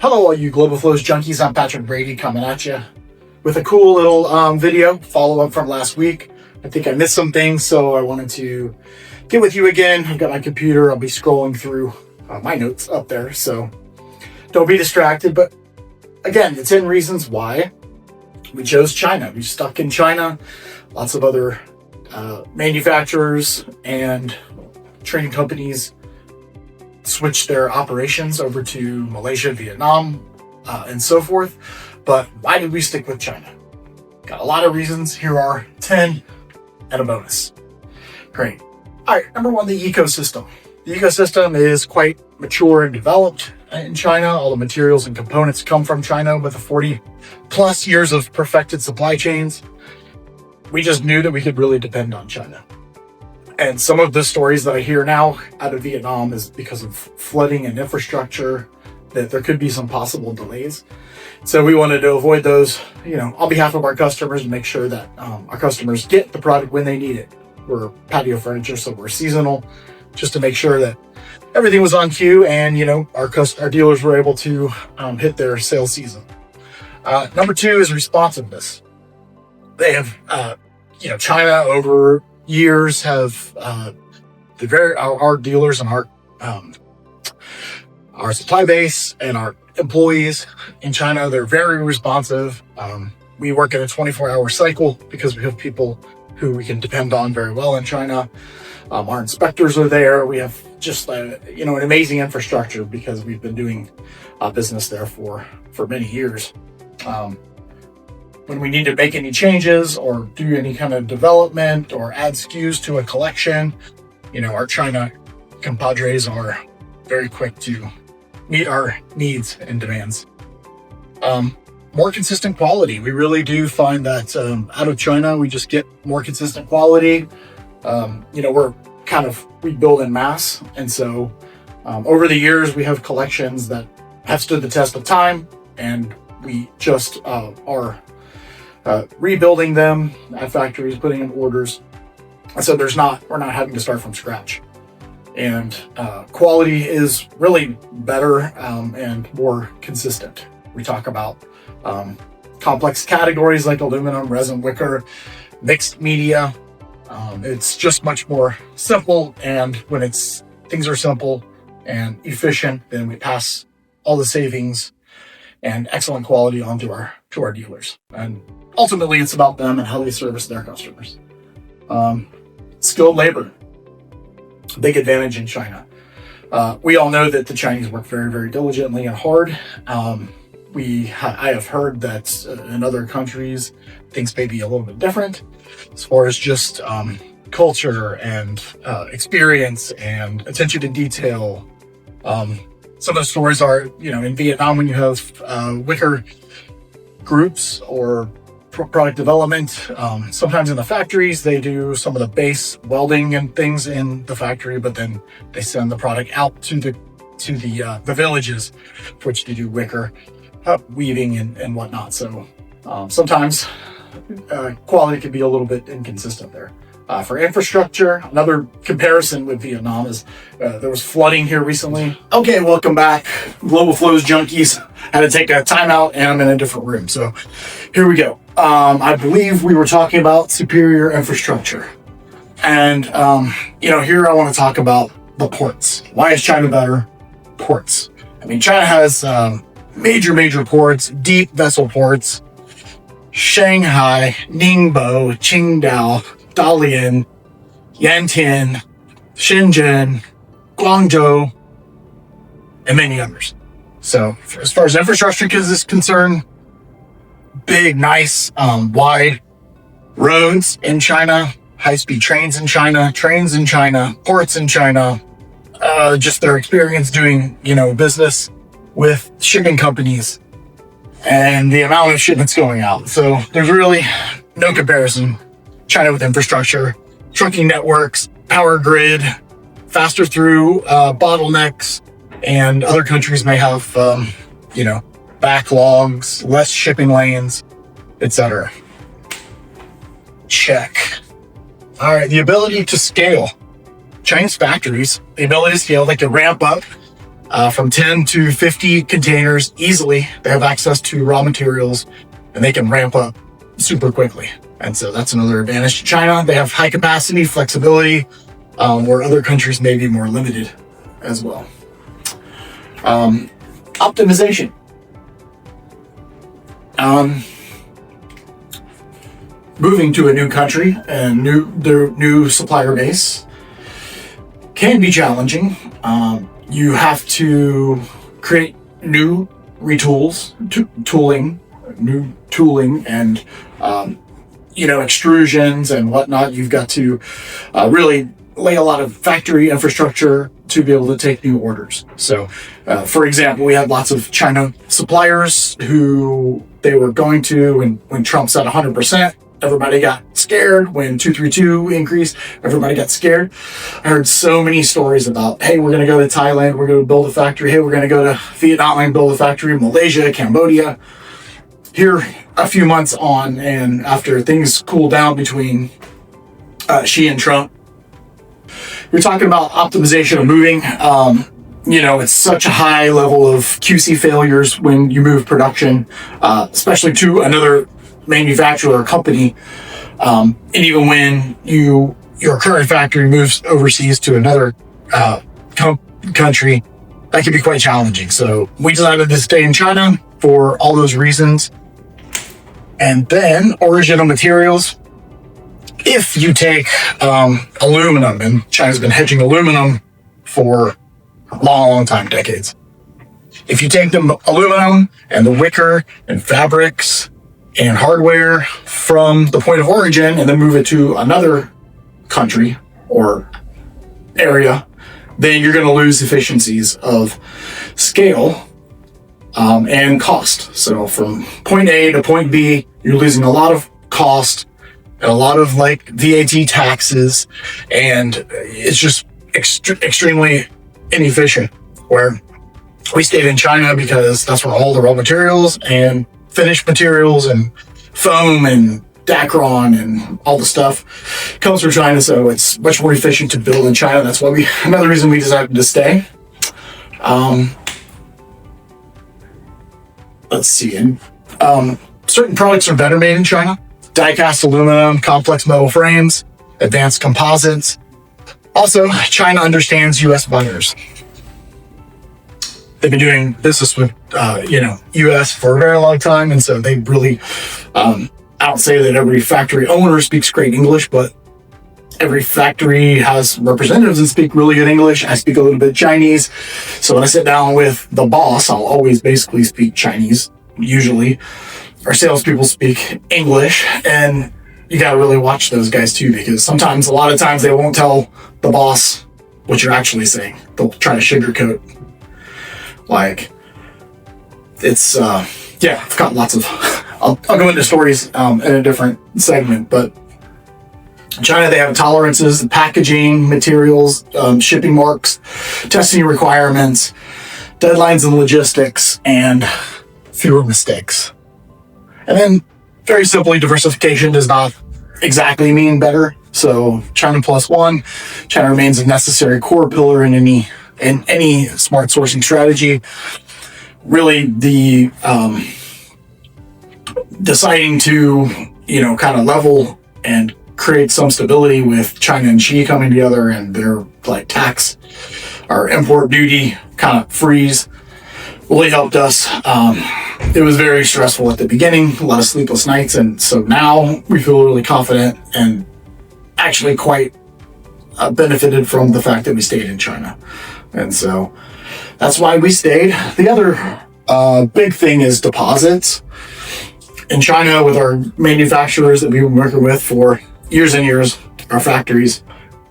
Hello, all you Global Flows junkies. I'm Patrick Brady coming at you with a cool little video follow-up from last week. I think I missed some things, so I wanted to get with you again. I've got my computer. I'll be scrolling through my notes up there, so don't be distracted. But again, the 10 reasons why we chose China. We stuck in China. Lots of other manufacturers and trading companies switched their operations over to Malaysia, Vietnam, and so forth. But why did we stick with China? Got a lot of reasons. Here are 10 and a bonus. Great. All right, number one, the ecosystem. The ecosystem is quite mature and developed in China. All the materials and components come from China with a 40 plus years of perfected supply chains. We just knew that we could really depend on China. And some of the stories that I hear now out of Vietnam is because of flooding and infrastructure, that there could be some possible delays. So we wanted to avoid those, on behalf of our customers, and make sure that our customers get the product when they need it. We're patio furniture, so we're seasonal, just to make sure that everything was on cue and, our dealers were able to hit their sales season. Number two is responsiveness. They have, China over years have our dealers and our supply base and our employees in China, they're very responsive. We work in a 24-hour cycle because we have people who we can depend on very well in China. Our inspectors are there. We have just an amazing infrastructure because we've been doing business there for many years. When we need to make any changes or do any kind of development or add SKUs to a collection, our China compadres are very quick to meet our needs and demands. More consistent quality. We really do find that out of China, we just get more consistent quality. We build in mass. And so over the years, we have collections that have stood the test of time, and we just are rebuilding them at factories, putting in orders. And so we're not having to start from scratch. And quality is really better and more consistent. We talk about complex categories like aluminum, resin, wicker, mixed media. It's just much more simple. And when things are simple and efficient, then we pass all the savings and excellent quality on to our dealers. And ultimately, it's about them and how they service their customers. Skilled labor, big advantage in China. We all know that the Chinese work very, very diligently and hard. I have heard that in other countries, things may be a little bit different as far as just culture and experience and attention to detail. Some of the stories are, in Vietnam, when you have wicker groups or product development, sometimes in the factories, they do some of the base welding and things in the factory, but then they send the product out to the villages, for which they do wicker weaving and whatnot. So sometimes quality can be a little bit inconsistent there. For infrastructure, another comparison with Vietnam is there was flooding here recently. Okay, welcome back, Global Flows junkies. Had to take a timeout, and I'm in a different room. So here we go. I believe we were talking about superior infrastructure. And, here I want to talk about the ports. Why is China better? Ports. China has major ports, deep vessel ports. Shanghai, Ningbo, Qingdao, Dalian, Yantian, Shenzhen, Guangzhou, and many others. So as far as infrastructure is concerned, big, nice, wide roads in China, high-speed trains in China, ports in China, just their experience doing, business with shipping companies and the amount of shipments going out. So there's really no comparison. China with infrastructure, trucking networks, power grid, faster through bottlenecks, and other countries may have, backlogs, less shipping lanes, etc. Check. All right, the ability to scale. Chinese factories, the ability to scale, they can ramp up from 10 to 50 containers easily. They have access to raw materials and they can ramp up super quickly. And so that's another advantage to China. They have high capacity, flexibility, where other countries may be more limited as well. Optimization. Moving to a new country and their new supplier base can be challenging. You have to create new tooling and extrusions and whatnot. You've got to really lay a lot of factory infrastructure to be able to take new orders. So, for example, we had lots of China suppliers who they were going to, and when Trump said 100%, everybody got scared. When 232 increased, everybody got scared. I heard so many stories about, hey, we're going to go to Thailand, we're going to build a factory. Hey, we're going to go to Vietnam and build a factory. Malaysia, Cambodia. Here, a few months on, and after things cool down between Xi and Trump, you're talking about optimization of moving. It's such a high level of QC failures when you move production, especially to another manufacturer or company. And even when your current factory moves overseas to another country, that can be quite challenging. So we decided to stay in China for all those reasons. And then origin of materials. If you take aluminum, and China's been hedging aluminum for a long time, decades. If you take the aluminum and the wicker and fabrics and hardware from the point of origin and then move it to another country or area, then you're going to lose efficiencies of scale and cost. So from point A to point B, you're losing a lot of cost and a lot of VAT taxes, and it's just extremely inefficient. Where we stayed in China because that's where all the raw materials and finished materials and foam and Dacron and all the stuff comes from China, so it's much more efficient to build in China. That's why another reason we decided to stay. Let's see, and certain products are better made in China. Die-cast aluminum, complex metal frames, advanced composites. Also, China understands U.S. buyers. They've been doing business with, U.S. for a very long time, and so they really, I don't say that every factory owner speaks great English, but every factory has representatives that speak really good English. I speak a little bit Chinese, so when I sit down with the boss, I'll always basically speak Chinese, usually. Our salespeople speak English, and you gotta really watch those guys too, because a lot of times they won't tell the boss what you're actually saying. They'll try to sugarcoat. I've got lots of, I'll go into stories in a different segment, but in China, they have tolerances, packaging, materials, shipping marks, testing requirements, deadlines and logistics, and fewer mistakes. And then, very simply, diversification does not exactly mean better. So China plus one, China remains a necessary core pillar in any smart sourcing strategy. Really, the deciding to kind of level and create some stability with China and Xi coming together and their tax or import duty kind of freeze really helped us. It was very stressful at the beginning, a lot of sleepless nights, and so now we feel really confident and actually quite benefited from the fact that we stayed in China. And so that's why we stayed. The other big thing is deposits. In China, with our manufacturers that we've been working with for years and years, our factories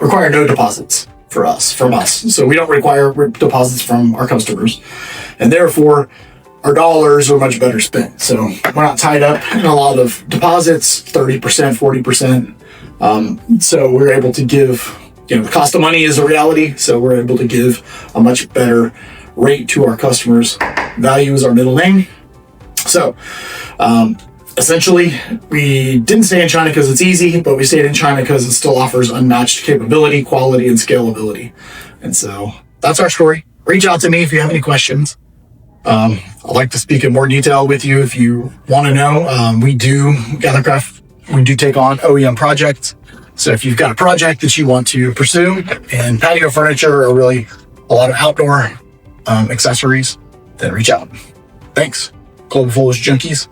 require no deposits from us. So we don't require deposits from our customers. And therefore, our dollars are much better spent. So we're not tied up in a lot of deposits, 30%, 40%. So we're able to give, the cost of money is a reality. So we're able to give a much better rate to our customers. Value is our middle name. So essentially, we didn't stay in China because it's easy, but we stayed in China because it still offers unmatched capability, quality, and scalability. And so that's our story. reach out to me if you have any questions. I'd like to speak in more detail with you if you want to know. We do take on OEM projects. So if you've got a project that you want to pursue in patio furniture or really a lot of outdoor accessories, then reach out. Thanks, Global Foliage Junkies.